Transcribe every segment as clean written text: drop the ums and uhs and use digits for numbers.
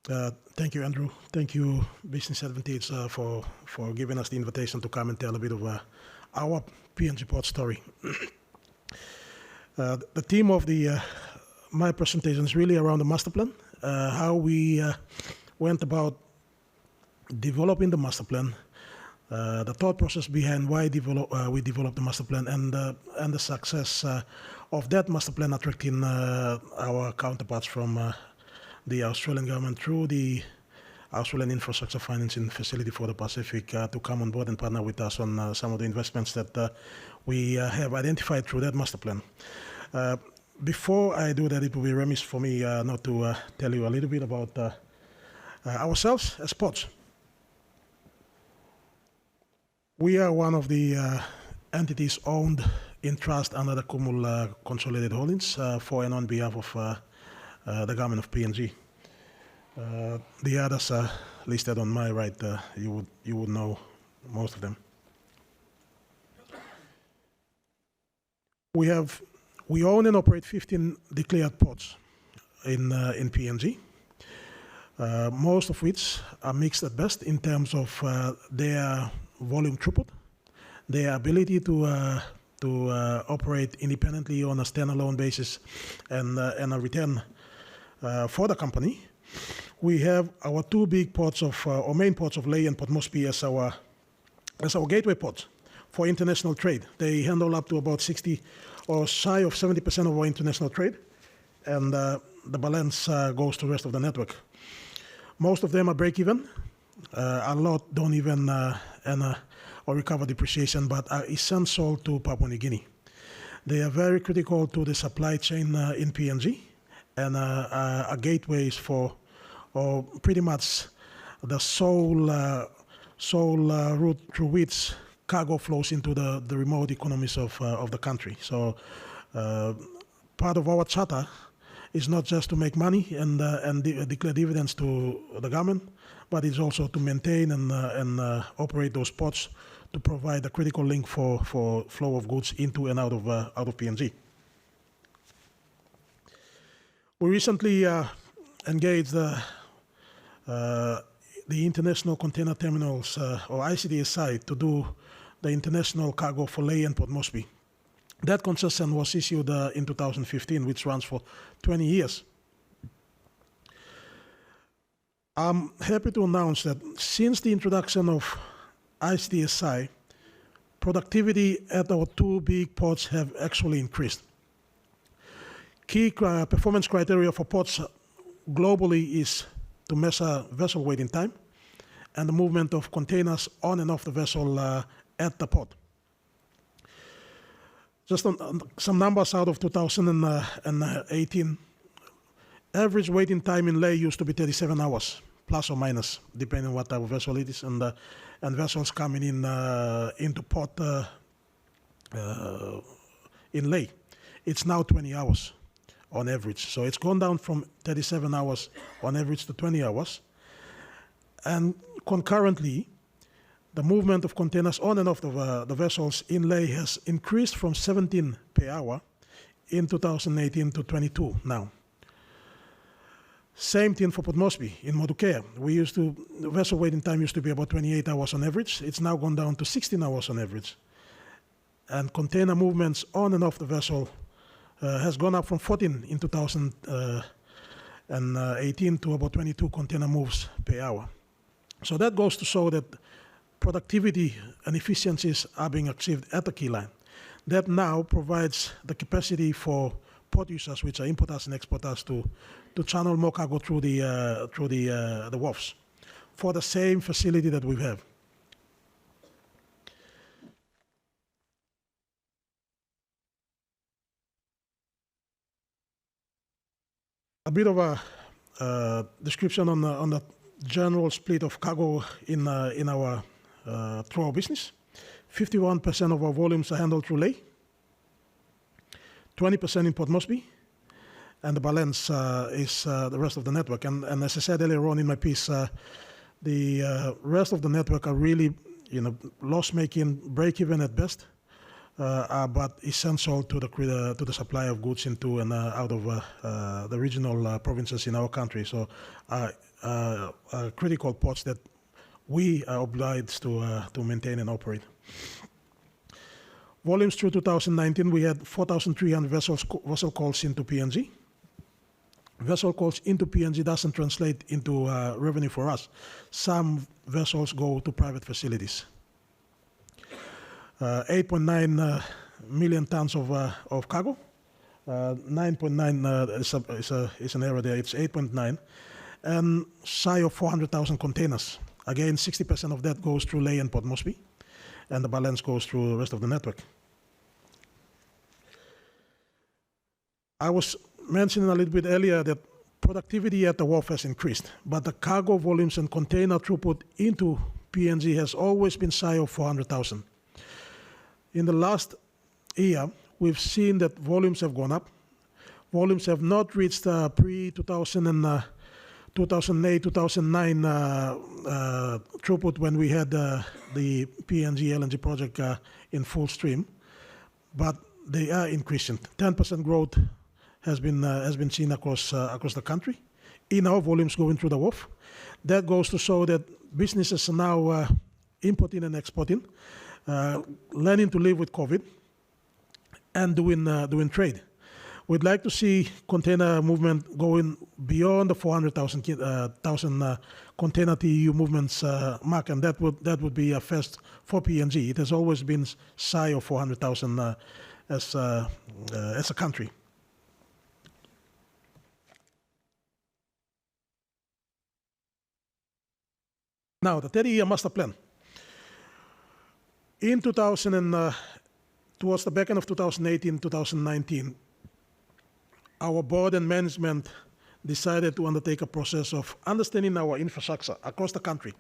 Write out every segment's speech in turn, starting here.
Thank you, Andrew. Thank you, Business Advantage, for giving us the invitation to come and tell a bit of our PNG port story. The theme of my presentation is really around the master plan, how we went about developing the master plan, the thought process behind why we developed the master plan, and the success of that master plan attracting our counterparts from the Australian government through the Australian Infrastructure Financing Facility for the Pacific to come on board and partner with us on some of the investments that we have identified through that master plan. Before I do that, it would be remiss for me not to tell you a little bit about ourselves as ports. We are one of the entities owned in trust under the Kumul Consolidated Holdings for and on behalf of the government of PNG. The others are listed on my right. You would know most of them. We own and operate 15 declared ports in PNG, most of which are mixed at best in terms of their volume throughput, their ability to operate independently on a standalone basis, and a return for the company. We have our two big ports our main ports of Lae and Port Moresby as our gateway ports for international trade. They handle up to about 60 or shy of 70% of our international trade, and the balance goes to the rest of the network. Most of them are break-even. A lot don't even or recover depreciation, but are essential to Papua New Guinea. They are very critical to the supply chain in PNG, and are gateways for, or pretty much the sole route through which cargo flows into the remote economies of the country. So part of our charter is not just to make money and declare dividends to the government, but it's also to maintain and operate those ports to provide a critical link for flow of goods into and out of PNG. We recently engaged the International Container Terminals, or ICDSI, to do the international cargo for Lae and Port Moresby. That concession was issued in 2015, which runs for 20 years. I'm happy to announce that since the introduction of ICDSI, productivity at our two big ports have actually increased. Key performance criteria for ports globally is to measure vessel waiting time and the movement of containers on and off the vessel at the port. Just some numbers out of 2018. Average waiting time in Lae used to be 37 hours, plus or minus, depending on what type of vessel it is, and vessels coming in into port in Lae. It's now 20 hours on average. So it's gone down from 37 hours on average to 20 hours. And concurrently, the movement of containers on and off the vessels in Lae has increased from 17 per hour in 2018 to 22 now. Same thing for Port Moresby in Modukea. The vessel waiting time used to be about 28 hours on average. It's now gone down to 16 hours on average. And container movements on and off the vessel has gone up from 14 in 2018 to about 22 container moves per hour. So that goes to show that productivity and efficiencies are being achieved at the key line. That now provides the capacity for port users, which are importers and exporters, to channel more cargo through the wharves for the same facility that we have. A bit of a description on the general split of cargo in our through our business. 51% of our volumes are handled through Lae, 20% in Port Moresby, and the balance is the rest of the network. And as I said earlier on in my piece, the rest of the network are really, loss-making, break-even at best. are but essential to the supply of goods into and out of the regional provinces in our country. So critical ports that we are obliged to maintain and operate. Volumes through 2019, we had 4,300 vessel calls into PNG. Vessel calls into PNG doesn't translate into revenue for us. Some vessels go to private facilities. 8.9 million tons of cargo. 9.9 is an error there. It's 8.9, and shy of 400,000 containers. Again, 60% of that goes through Lae and Port Moresby, and the balance goes through the rest of the network. I was mentioning a little bit earlier that productivity at the wharf has increased, but the cargo volumes and container throughput into PNG has always been shy of 400,000. In the last year, we've seen that volumes have gone up. Volumes have not reached pre-2008, 2009 throughput when we had the PNG LNG project in full stream, but they are increasing. 10% growth has been seen across the country in our volumes going through the wharf. That goes to show that businesses are now importing and exporting, learning to live with COVID, and doing trade. We'd like to see container movement going beyond the 400,000 container TEU movements mark, and that would be a first for PNG. It has always been shy of 400,000 as a country. Now, the 30-year master plan. In towards the back end of 2018, 2019, our board and management decided to undertake a process of understanding our infrastructure across the country,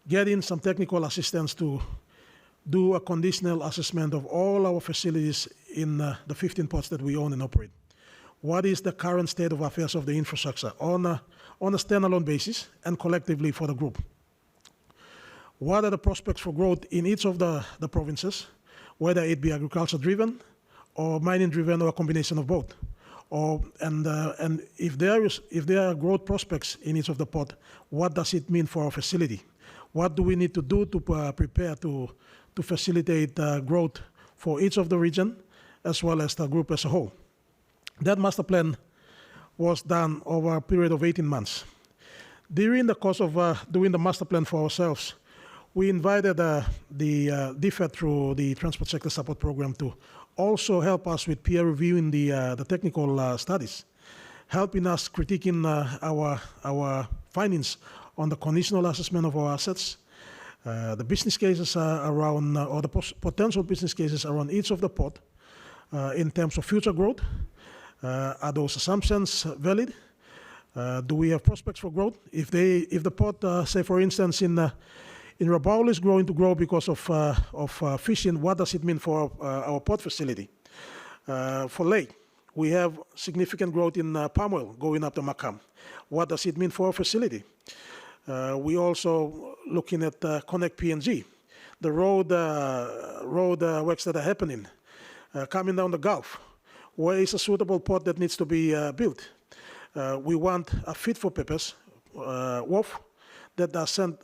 getting some technical assistance to do a conditional assessment of all our facilities in the 15 ports that we own and operate. What is the current state of affairs of the infrastructure on a standalone basis and collectively for the group? What are the prospects for growth in each of the provinces, whether it be agriculture-driven or mining-driven or a combination of both? And if there are growth prospects in each of the port, what does it mean for our facility? What do we need to do to prepare to facilitate growth for each of the region as well as the group as a whole? That master plan was done over a period of 18 months. During the course of doing the master plan for ourselves, we invited the DERIVED through the Transport Sector Support Program to also help us with peer reviewing the technical studies, helping us critiquing our findings on the conditional assessment of our assets, the business cases around, or the potential business cases around each of the port in terms of future growth. Are those assumptions valid? Do we have prospects for growth? If the port, say for instance, in Rabaul is growing to grow because of fishing, what does it mean for our port facility? For Lae, we have significant growth in palm oil going up to Makam. What does it mean for our facility? We also looking at Connect PNG, the road works that are happening, coming down the Gulf. Where is a suitable port that needs to be built? We want a fit-for-purpose wharf that doesn't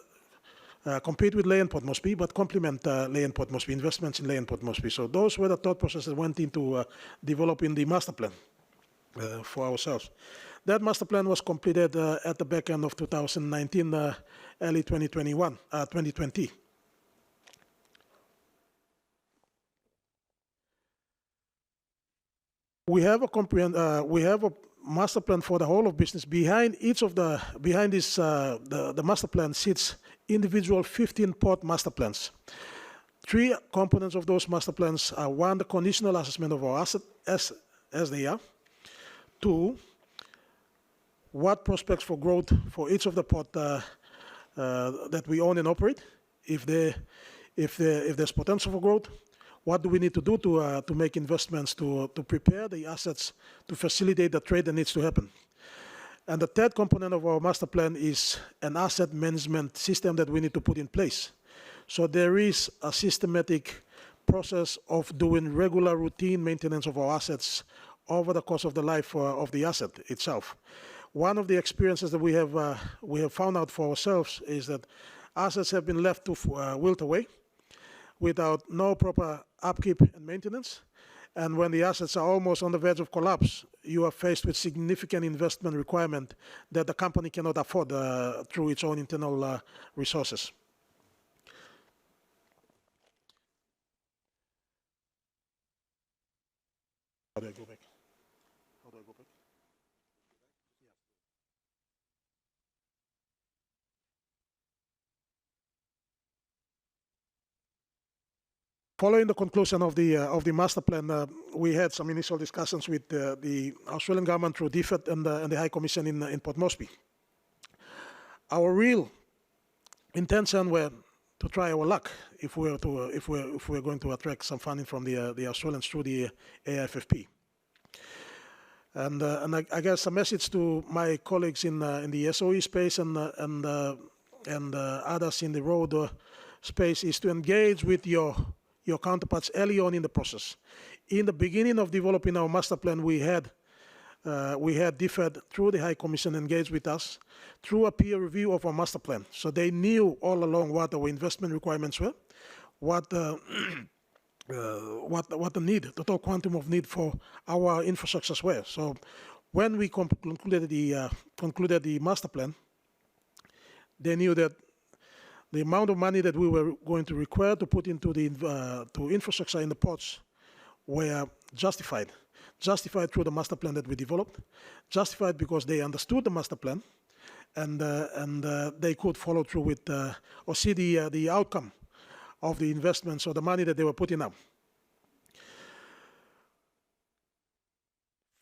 compete with Lae and Port Moresby, but complement Lae and Port Moresby, investments in Lae and Port Moresby. So those were the thought processes that went into developing the master plan for ourselves. That master plan was completed at the back end of 2019, early 2020. We have a master plan for the whole of business. Behind this, the master plan sits individual 15 port master plans. 3 components of those master plans are: 1, the conditional assessment of our asset as they are; 2, what prospects for growth for each of the port that we own and operate, if there's potential for growth. What do we need to do to make investments to prepare the assets to facilitate the trade that needs to happen? And the third component of our master plan is an asset management system that we need to put in place. So there is a systematic process of doing regular routine maintenance of our assets over the course of the life of the asset itself. One of the experiences that we have found out for ourselves is that assets have been left to wilt away without no proper upkeep and maintenance. And when the assets are almost on the verge of collapse, you are faced with significant investment requirement that the company cannot afford through its own internal resources. How do I go back? How do I go back? Following the conclusion of the master plan, we had some initial discussions with the Australian government through DERIVED and the High Commission in Port Moresby. Our real intention were to try our luck if we're going to attract some funding from the Australians through the AIFFP. And I guess a message to my colleagues in the SOE space and others in the road space is to engage with your counterparts early on in the process. In the beginning of developing our master plan, we had DERIVED through the High Commission engaged with us through a peer review of our master plan. So they knew all along what our investment requirements were, what the need, the total quantum of need for our infrastructures were. So when we concluded the master plan, they knew that the amount of money that we were going to require to put into the to infrastructure in the ports were justified through the master plan that we developed, justified because they understood the master plan, and they could follow through with or see the outcome of the investments or the money that they were putting up.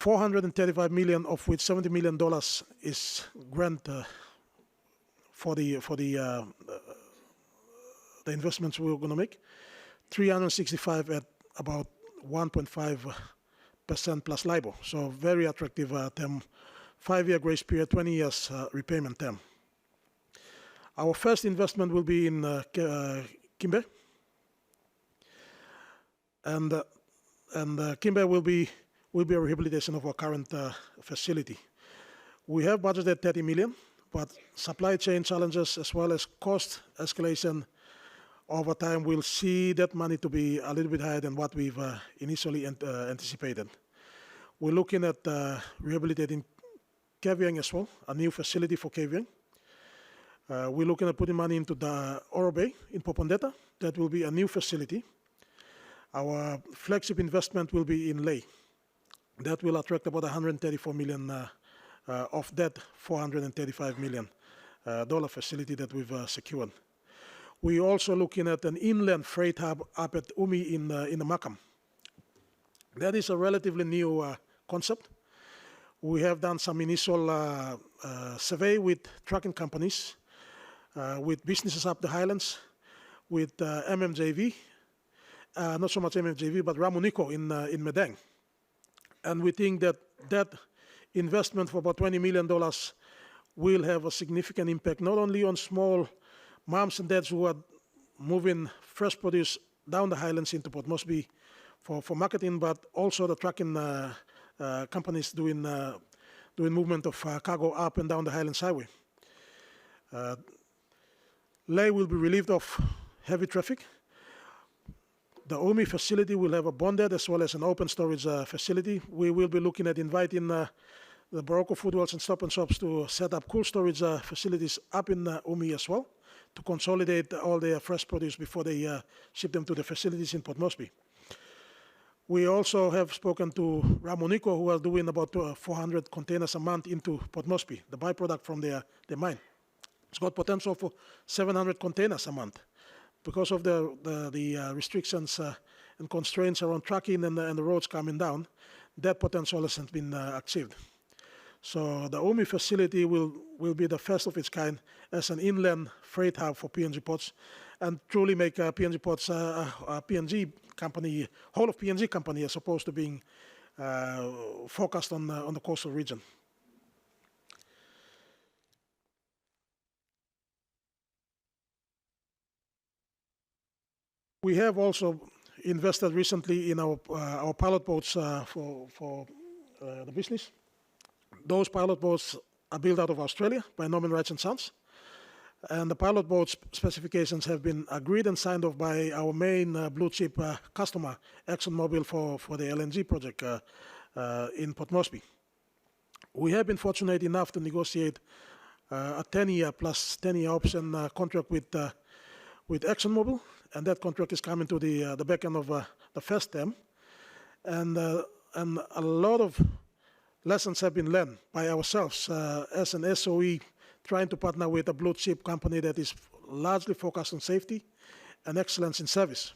$435 million, of which $70 million is grant for the investments we were going to make. 365 at about 1.5% plus LIBOR. So very attractive term, 5-year grace period, 20 years repayment term. Our first investment will be in Kimbe, and Kimbe will be a rehabilitation of our current facility. We have budgeted 30 million, but supply chain challenges as well as cost escalation over time will see that money to be a little bit higher than what we've initially anticipated. We're looking at rehabilitating caviaring as well, a new facility for caviaring. We're looking at putting money into the Oro Bay in Popondetta. That will be a new facility. Our flagship investment will be in Lae. That will attract about 134 million of that $435 million dollar facility that we've secured. We're also looking at an inland freight hub up at Umi in the Makam. That is a relatively new concept. We have done some initial survey with trucking companies, with businesses up the highlands, with MMJV, not so much MMJV, but Ramoniko in Medang. And we think that that investment for about $20 million will have a significant impact, not only on small moms and dads who are moving fresh produce down the highlands into Port Moresby for marketing, but also the trucking companies doing movement of cargo up and down the Highlands Highway. Lae will be relieved of heavy traffic. The Umi facility will have a bonded as well as an open storage facility. We will be looking at inviting the Barocco Food Wells and Stop and Shops to set up cool storage facilities up in Umi as well, to consolidate all their fresh produce before they ship them to the facilities in Port Moresby. We also have spoken to Ramoniko, who are doing about 400 containers a month into Port Moresby, the byproduct from their mine. It's got potential for 700 containers a month. Because of the restrictions and constraints around trucking and the roads coming down, that potential hasn't been achieved. So the Umi facility will be the first of its kind as an inland freight hub for PNG ports, and truly make PNG ports a PNG company, whole of PNG company, as opposed to being focused on the coastal region. We have also invested recently in our pilot boats for the business. Those pilot boats are built out of Australia by Norman Wright and Sons. And the pilot boat specifications have been agreed and signed off by our main blue chip customer, ExxonMobil, for the LNG project in Port Moresby. We have been fortunate enough to negotiate a 10-year plus 10-year option contract with ExxonMobil, and that contract is coming to the back end of the first term. And a lot of lessons have been learned by ourselves as an SOE, trying to partner with a blue chip company that is largely focused on safety and excellence in service.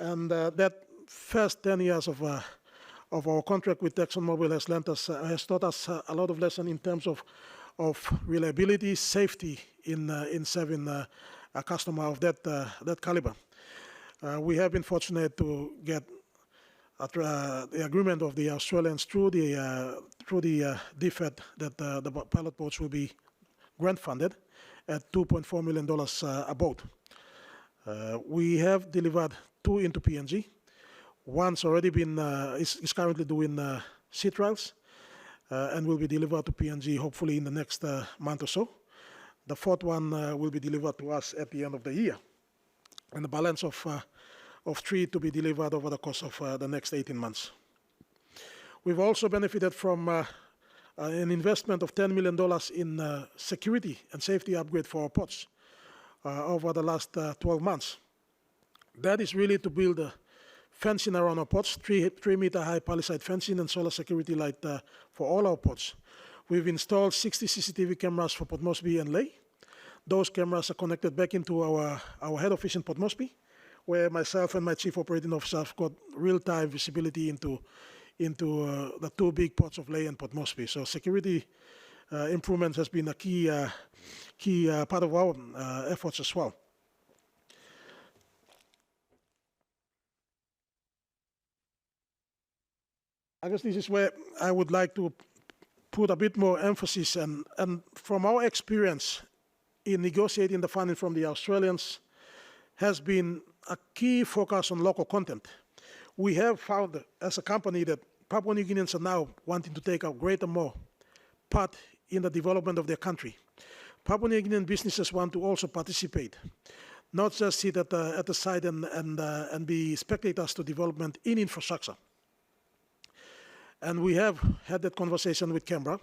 And that first 10 years of our contract with ExxonMobil has taught us a lot of lessons in terms of reliability, safety in serving a customer of that caliber. We have been fortunate to get the agreement of the Australians through the DFED that the pilot boats will be grant funded at $2.4 million a boat. We have delivered 2 into PNG. One's already been is currently doing sea trials and will be delivered to PNG hopefully in the next month or so. The 4th one will be delivered to us at the end of the year, and the balance of 3 to be delivered over the course of the next 18 months. We've also benefited from an investment of $10 million in security and safety upgrade for our ports over the last 12 months. That is really to build a fencing around our ports, 3-meter high palisade fencing and solar security light for all our ports. We've installed 60 CCTV cameras for Port Moresby and Lae. Those cameras are connected back into our head office in Port Moresby, where myself and my chief operating officer have got real-time visibility into the 2 big ports of Lae and Port Moresby. So security improvements has been a key part of our efforts as well. I guess this is where I would like to put a bit more emphasis, and from our experience in negotiating the funding from the Australians has been a key focus on local content. We have found as a company that Papua New Guineans are now wanting to take a greater more part in the development of their country. Papua New Guinean businesses want to also participate, not just sit at the side and be spectators to development in infrastructure. And we have had that conversation with Canberra.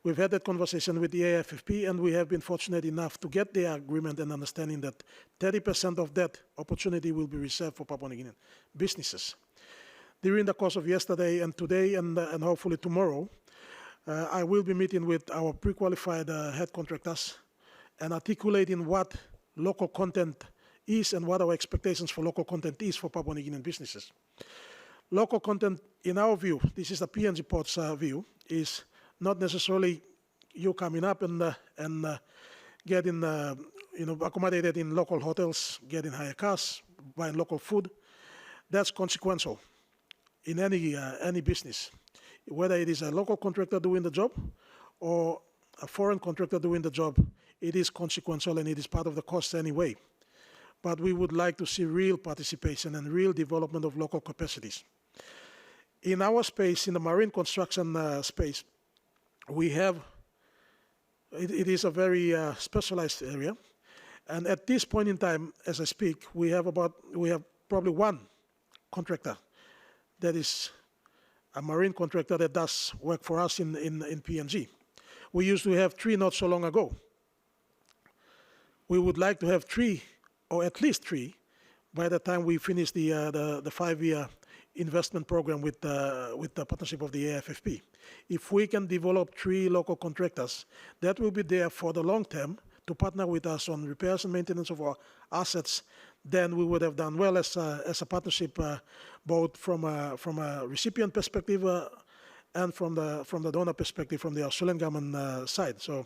We've had that conversation with the AFFP, and we have been fortunate enough to get their agreement and understanding that 30% of that opportunity will be reserved for Papua New Guinean businesses. During the course of yesterday and today and hopefully tomorrow, I will be meeting with our pre-qualified head contractors and articulating what local content is and what our expectations for local content is for Papua New Guinean businesses. Local content, in our view, this is the PNG Ports view, is not necessarily you coming up and getting accommodated in local hotels, getting hire cars, buying local food. That's consequential in any business, whether it is a local contractor doing the job or a foreign contractor doing the job. It is consequential and it is part of the cost anyway. But we would like to see real participation and real development of local capacities. In our space, in the marine construction space, we have, it is a very specialized area. And at this point in time, as I speak, we have probably 1 contractor that is a marine contractor that does work for us in PNG. We used to have 3 not so long ago. We would like to have 3, or at least 3, by the time we finish the 5-year investment program with the partnership of the AFFP. If we can develop 3 local contractors, that will be there for the long term to partner with us on repairs and maintenance of our assets, then we would have done well as a partnership, both from a recipient perspective and from the donor perspective, from the Australian government side. So,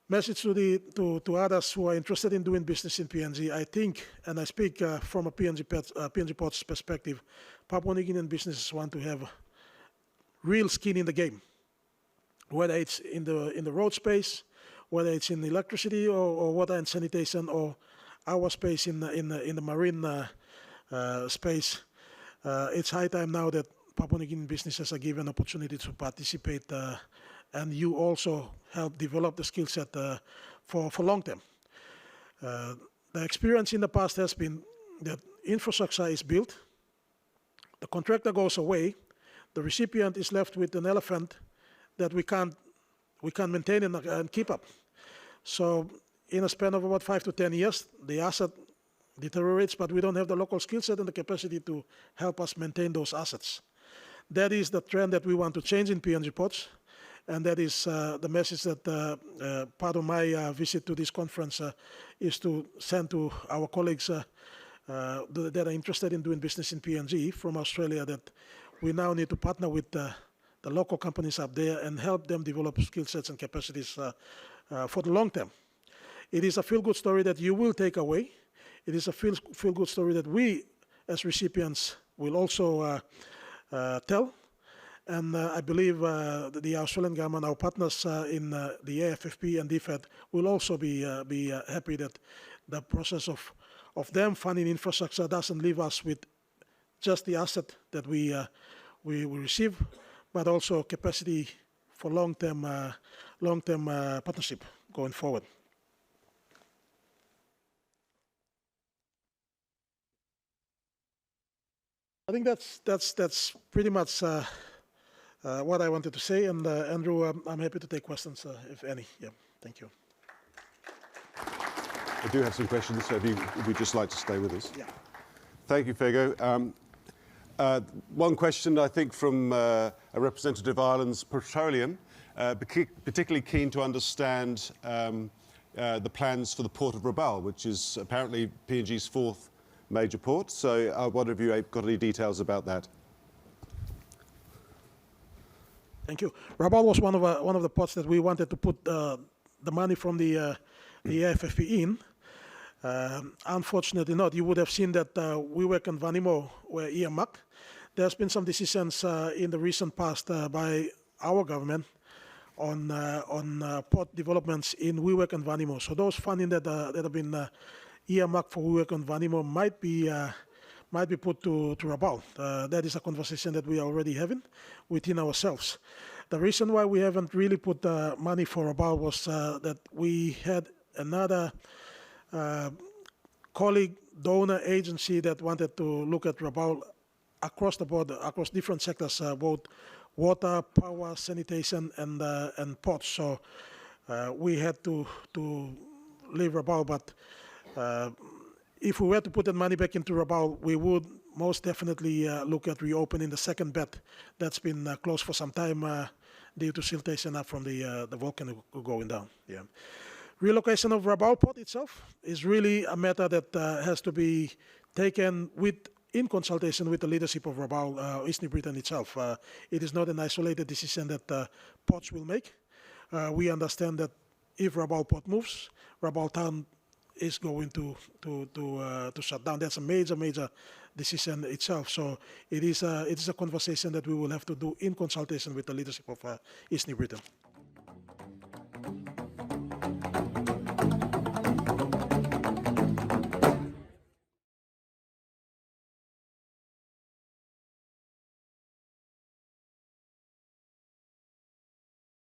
message to others who are interested in doing business in PNG, I think, and I speak from a PNG Ports perspective, Papua New Guinean businesses want to have real skin in the game, whether it's in the road space, whether it's in electricity or water and sanitation, or our space in the marine space. It's high time now that Papua New Guinea businesses are given opportunity to participate, and you also help develop the skill set for long term. The experience in the past has been that infrastructure is built, the contractor goes away, the recipient is left with an elephant that we can't maintain and keep up. So in a span of about 5 to 10 years, the asset deteriorates, but we don't have the local skill set and the capacity to help us maintain those assets. That is the trend that we want to change in PNG ports, and that is the message that part of my visit to this conference is to send to our colleagues that are interested in doing business in PNG from Australia, that we now need to partner with the local companies up there and help them develop skill sets and capacities for the long term. It is a feel-good story that you will take away. It is a feel-good story that we, as recipients, will also tell. And I believe the Australian government, our partners in the AFFP and DFED, will also be happy that the process of them funding infrastructure doesn't leave us with just the asset that we receive, but also capacity for long-term partnership going forward. I think that's pretty much what I wanted to say. And Andrew, I'm happy to take questions if any. Yeah, thank you. I do have some questions, so if you'd just like to stay with us. Yeah. Thank you, Fego. One question, I think, from a representative of Ireland's Petroleum, particularly keen to understand the plans for the port of Rabaul, which is apparently PNG's fourth major port. So I wonder if you've got any details about that. Thank you. Rabaul was one of the ports that we wanted to put the money from the AFFP in. Unfortunately not. You would have seen that WeWork and Vanimo were earmarked. There's been some decisions in the recent past by our government on port developments in WeWork and Vanimo. So those funding that have been earmarked for WeWork and Vanimo might be put to Rabaul. That is a conversation that we are already having within ourselves. The reason why we haven't really put money for Rabaul was that we had another colleague donor agency that wanted to look at Rabaul across the board, across different sectors, both water, power, sanitation, and ports. So we had to leave Rabaul, but if we were to put that money back into Rabaul, we would most definitely look at reopening the second bed that's been closed for some time due to siltation up from the volcano going down. Yeah. Relocation of Rabaul port itself is really a matter that has to be taken in consultation with the leadership of Rabaul, East New Britain itself. It is not an isolated decision that ports will make. We understand that if Rabaul port moves, Rabaul town is going to shut down. That's a major decision itself. So it is a conversation that we will have to do in consultation with the leadership of East New Britain.